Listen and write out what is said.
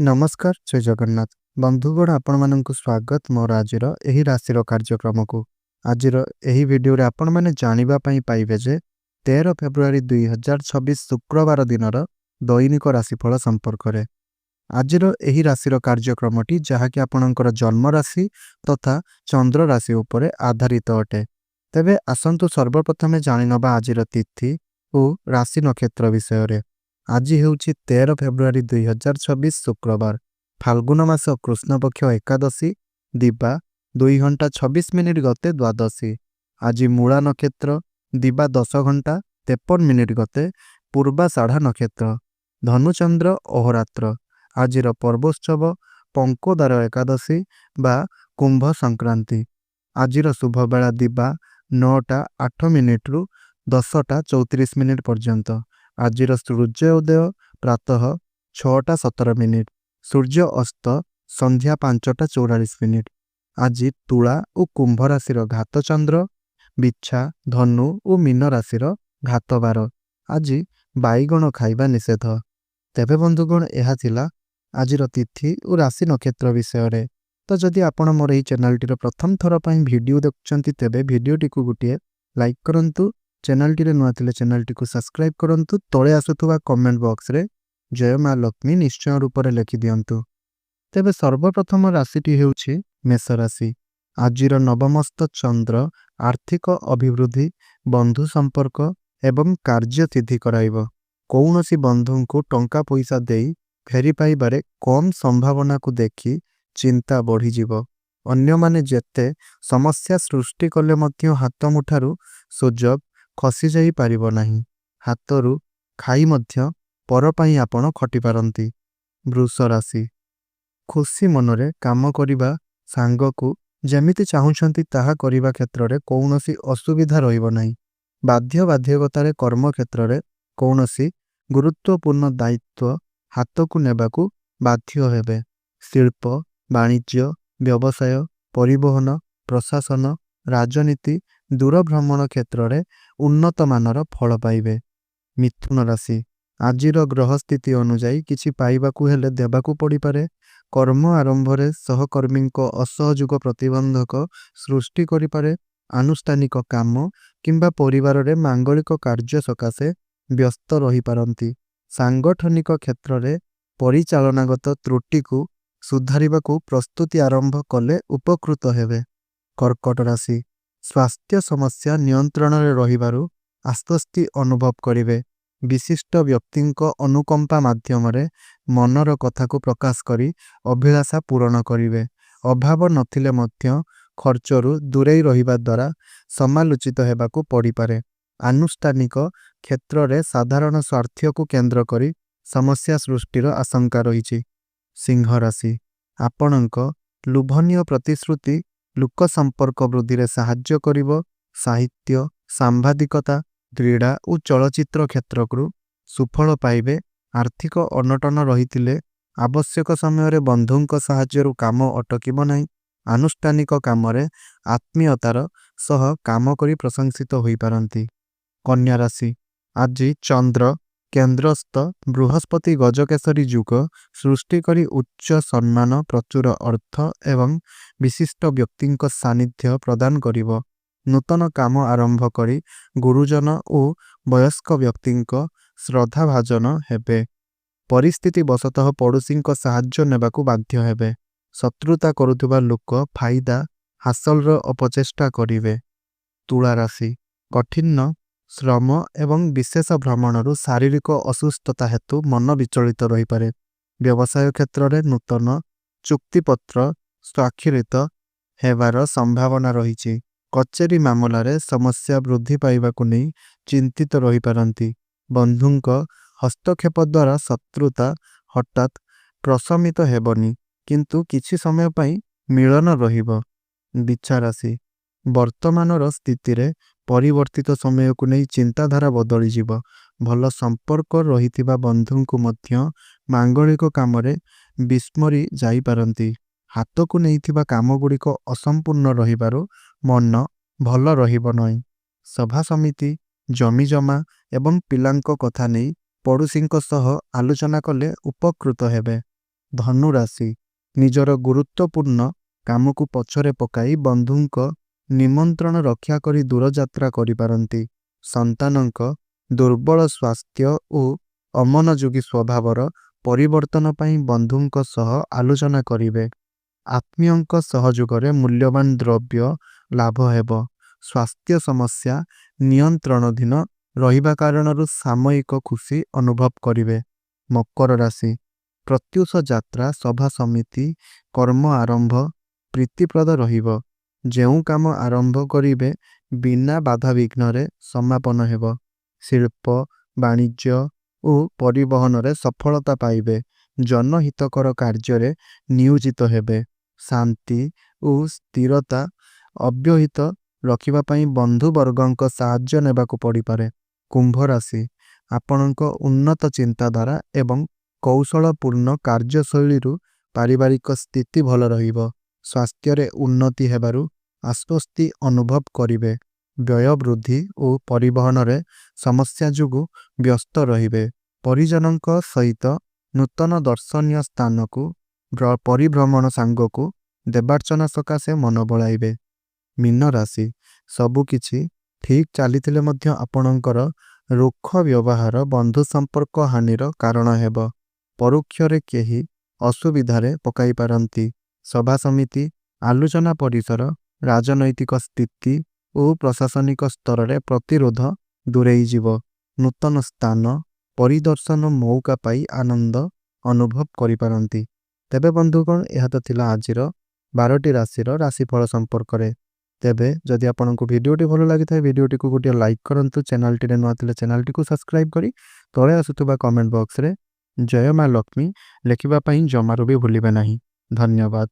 नमस्कार जय जगन्नाथ बंधुगण आपण मानक स्वागत मोर आजिर एही राशिर कार्यक्रम को आजिर एही वीडियो रे आपण माने जानिबा पई पाइबे जे 13 फेब्रुआरी 2026 शुक्रवार दिनर दैनिक राशिफल संपर्क रे आजिर एही राशिर कार्यक्रमटी जहाँकि आपणकर जन्म राशि तथा चंद्र राशि उपरे आधारित अटे। तेबे आसंतु सर्वप्रथमे जानिनबा आजिर तिथि और राशि नक्षत्र विषय रे। आज हेउछि 13 फेब्रुआरी 2026 शुक्रवार फाल्गुन मास कृष्ण पक्ष एकादशी दिबा 2 घंटा 26 मिनिट गते द्वादशी। आज मूला नक्षत्र दिबा 10 घंटा 53 मिनिट गते पूर्वाषाढ़ा नक्षत्र धनुचंद्र अहोरात्र। आजिर पर्वोत्सव पंकोदार एकादशी बा कुंभ संक्रांति। आजिर शुभ बेला दिबा 9टा 8 मिनिट रु 10टा 34 मिनिट पर्यंत। आजिर सूर्य उदय प्रातः 6टा 17 मिनिट सूर्य अस्त संध्या 5टा 44 मिनिट। आज तुला और कुंभ राशिर घात चंद्र बिच्छा धनु और मीन राशिर घात बार। आज बैगण खाइबा निषेध। तेबे बंधुगण यह थिला आजिर तिथि और राशि नक्षत्र विषय रे। तो जदि आपण मोर एही चैनलटीर प्रथम थर पई वीडियो देखुचंती तेबे वीडियोटी को गुटिए लाइक करंतु। चैनलटी रे नुआ थिले चैनलटी को सब्सक्राइब करंतु। तळे आसुथुवा कमेंट बॉक्स रे जय मां लक्ष्मी निश्चय रूप रे लिखि दियंतु। तेबे सर्वप्रथम राशिटी हेउछि मेष राशि। आजिर नवमस्त चंद्र आर्थिक अभिवृद्धि बंधु संपर्क एवं कार्य सिद्धि कराइब। कौनसी बंधु को टंका पैसा देई फेरी पाइबारे कम संभावना को देखि चिंता बढ़ी जीव। अन्य माने जेते समस्या सृष्टि कले मध्य हाथ मुठारु सुजोग खसी जाई पारिबो नाही। हाथरू खाई मध्य पर पाई आपण खटी पारंती। वृष राशि। खुशी मनरे काम करिबा सांग को जेमिति चाहुछंती ताहा करिबा क्षेत्र रे कौनसी असुविधा रहिबो नाही। बाध्य बाध्यकतारे कर्म क्षेत्र रे कौनसी गुरुत्वपूर्ण दायित्व हाथ को नेबाकू बाध्य हेबे। शिल्प वाणिज्य व्यवसाय परिवहन प्रशासन राजनीति दूरभ्रमण क्षेत्र रे उन्नत मानर फल पाइबे। मिथुन राशि। आजिर ग्रह स्थिति अनुजाई किछि पाइबाकू हेले देबाकू पड़ी पारे। कर्म आरंभ रे सहकर्मी असहयोग प्रतिबंधक सृष्टि करि पारे। आनुष्ठानिक काम किंबा परिवार रे मांगलिक कार्य सकाशे व्यस्त रही पारंती। सांगठनिक क्षेत्र रे परिचालनागत त्रुटि को सुधारिबाकू प्रस्तुति आरंभ कले उपकृत हेबे। कर्कट राशि। स्वास्थ्य समस्या नियंत्रण रे रहिबारु आश्वस्ति अनुभव करिवे। विशिष्ट व्यक्तिंक अनुकंपा माध्यम रे मनर कथा को प्रकाश करी अभिलाषा पूरण करिवे। अभाव नथिले मध्य खर्चरु दूरेई रहिबा द्वारा समालोचित हेबाकू पड़ी पारे। आनुष्ठानिक क्षेत्र रे साधारण स्वार्थ को केंद्र करी समस्या सृष्टिर आशंका रही। सिंह राशि। आपणक लुभनीय प्रतिश्रुति लोक संपर्क वृद्धि रे साहाय्य करिवो। साहित्य सांबादिकता क्रीड़ा और चलचित्र क्षेत्र को सुफल पाइबे। आर्थिक अनटन रहितिले आवश्यक समय रे बंधुंक साहाय्यरु काम अटकिबो नाही। आनुष्ठानिक काम रे आत्मीयतार सह काम करी प्रशंसित होई पारंती। कन्या राशि। आज चंद्र केंद्रस्थ बृहस्पति गजकेसरी युग सृष्टि करी उच्च सम्मान प्रचुर अर्थ एवं विशिष्ट व्यक्तिंक सानिध्य प्रदान करिवो। नूतन काम आरंभ करी गुरुजन और वयस्क व्यक्तिंक श्रद्धा भाजन हेबे। परिस्थिति बसतः पड़ोसींक साहाय्य नेबाकू बाध्य हेबे। शत्रुता करुथुबा लोक फायदा हासिल रो अपचेष्टा करिवे। तुला राशि। कठिन श्रम एवं विशेष भ्रमणरु शारीरिक असुस्थता हेतु मन विचलित रही पारे। व्यवसाय क्षेत्र रे नूतन चुक्तिपत्र स्वाक्षरित हेबार संभावना रही। कचेरी मामला रे समस्या वृद्धि पाइबाकू नहीं चिंतित रही पारंती। बंधुंक हस्तक्षेप द्वारा शत्रुता हठात प्रशमित हेबनी किंतु किछि समय पई मिलन रहिबो। बिच्छा राशि। वर्तमानर स्थिति रे परिवर्तित समय को नहीं चिंताधारा बदली जीव। भल संपर्क रहितिबा बंधुंकु मध्य मांगलिक काम रे विस्मरी जाई पारंती। हाथ को नैथिबा काम गुड़िक असंपूर्ण रहिबारु मन भल रहिबो नहीं। सभा समिति जमी जमा एवं पिलांक कथा नहीं पड़ोसींक सह आलोचना कले उपकृत हेबे। ଧନୁ ରାଶି ନିଜର ଗୁରୁତ୍ୱପୂର୍ଣ୍ଣ କାମକୁ ପଛରେ ପକାଇ ବନ୍ଧୁଙ୍କ ନିମନ୍ତ୍ରଣ ରକ୍ଷା କରି ଦୂରଯାତ୍ରା କରିପାରନ୍ତି। ସନ୍ତାନଙ୍କ ଦୁର୍ବଳ ସ୍ୱାସ୍ଥ୍ୟ ଓ ଅମନୋଯୋଗୀ ସ୍ୱଭାବର ପରିବର୍ତ୍ତନ ପାଇଁ ବନ୍ଧୁଙ୍କ ସହ ଆଲୋଚନା କରିବେ। ଆତ୍ମୀୟଙ୍କ ସହଯୋଗରେ ମୂଲ୍ୟବାନ ଦ୍ରବ୍ୟ ଲାଭ ହେବ। ସ୍ୱାସ୍ଥ୍ୟ ସମସ୍ୟା ନିୟନ୍ତ୍ରଣାଧୀନ ରହିବା କାରଣରୁ ସାମୟିକ ଖୁସି ଅନୁଭବ କରିବେ। ମକର ରାଶି ପ୍ରତ୍ୟୁଷ ଯାତ୍ରା ସଭା ସମିତି କର୍ମ ଆରମ୍ଭ ପ୍ରୀତିପ୍ରଦ ରହିବ। ଯେଉଁ କାମ ଆରମ୍ଭ କରିବେ ବିନା ବାଧାବିଘ୍ନରେ ସମାପନ ହେବ। ଶିଳ୍ପ ବାଣିଜ୍ୟ ଓ ପରିବହନରେ ସଫଳତା ପାଇବେ। ଜନହିତକର କାର୍ଯ୍ୟରେ ନିୟୋଜିତ ହେବେ। ଶାନ୍ତି ଓ ସ୍ଥିରତା ଅବ୍ୟାହତ ରଖିବା ପାଇଁ ବନ୍ଧୁବର୍ଗଙ୍କ ସାହାଯ୍ୟ ନେବାକୁ ପଡ଼ିପାରେ। କୁମ୍ଭ ରାଶି ଆପଣଙ୍କ ଉନ୍ନତ ଚିନ୍ତାଧାରା ଏବଂ କୌଶଳପୂର୍ଣ୍ଣ କାର୍ଯ୍ୟଶୈଳୀରୁ ପାରିବାରିକ ସ୍ଥିତି ଭଲ ରହିବ। ସ୍ୱାସ୍ଥ୍ୟରେ ଉନ୍ନତି ହେବାରୁ ଆଶ୍ୱସ୍ତି ଅନୁଭବ କରିବେ। ବ୍ୟୟ ବୃଦ୍ଧି ଓ ପରିବହନରେ ସମସ୍ୟା ଯୋଗୁଁ ବ୍ୟସ୍ତ ରହିବେ। ପରିଜନଙ୍କ ସହିତ ନୂତନ ଦର୍ଶନୀୟ ସ୍ଥାନକୁ ପରିଭ୍ରମଣ ସାଙ୍ଗକୁ ଦେବାର୍ଚ୍ଚନା ସକାଶେ ମନ ବଳାଇବେ। ମୀନ ରାଶି ସବୁକିଛି ଠିକ୍ ଚାଲିଥିଲେ ମଧ୍ୟ ଆପଣଙ୍କର ରୁକ୍ଷ ବ୍ୟବହାର ବନ୍ଧୁ ସମ୍ପର୍କ ହାନିର କାରଣ ହେବ। ପରୋକ୍ଷରେ କେହି ଅସୁବିଧାରେ ପକାଇ ପାରନ୍ତି। ସଭା ସମିତି ଆଲୋଚନା ପରିସର ରାଜନୈତିକ ସ୍ଥିତି ଓ ପ୍ରଶାସନିକ ସ୍ତରରେ ପ୍ରତିରୋଧ ଦୂରେଇଯିବ। ନୂତନ ସ୍ଥାନ ପରିଦର୍ଶନ ମୌକା ପାଇ ଆନନ୍ଦ ଅନୁଭବ କରିପାରନ୍ତି। ତେବେ ବନ୍ଧୁଗଣ ଏହା ତ ଥିଲା ଆଜିର 12ଟି ରାଶିର ରାଶିଫଳ ସମ୍ପର୍କରେ। ତେବେ ଯଦି ଆପଣଙ୍କୁ ଭିଡ଼ିଓଟି ଭଲ ଲାଗିଥାଏ ଭିଡ଼ିଓଟିକୁ ଗୋଟିଏ ଲାଇକ୍ କରନ୍ତୁ। ଚ୍ୟାନେଲଟିରେ ନୂଆ ଥିଲେ ଚ୍ୟାନେଲଟିକୁ ସବସ୍କ୍ରାଇବ୍ କରି ତଳେ ଆସୁଥିବା କମେଣ୍ଟ ବକ୍ସରେ ଜୟ ମା ଲକ୍ଷ୍ମୀ ଲେଖିବା ପାଇଁ ଜମାରୁ ବି ଭୁଲିବେ ନାହିଁ। ଧନ୍ୟବାଦ।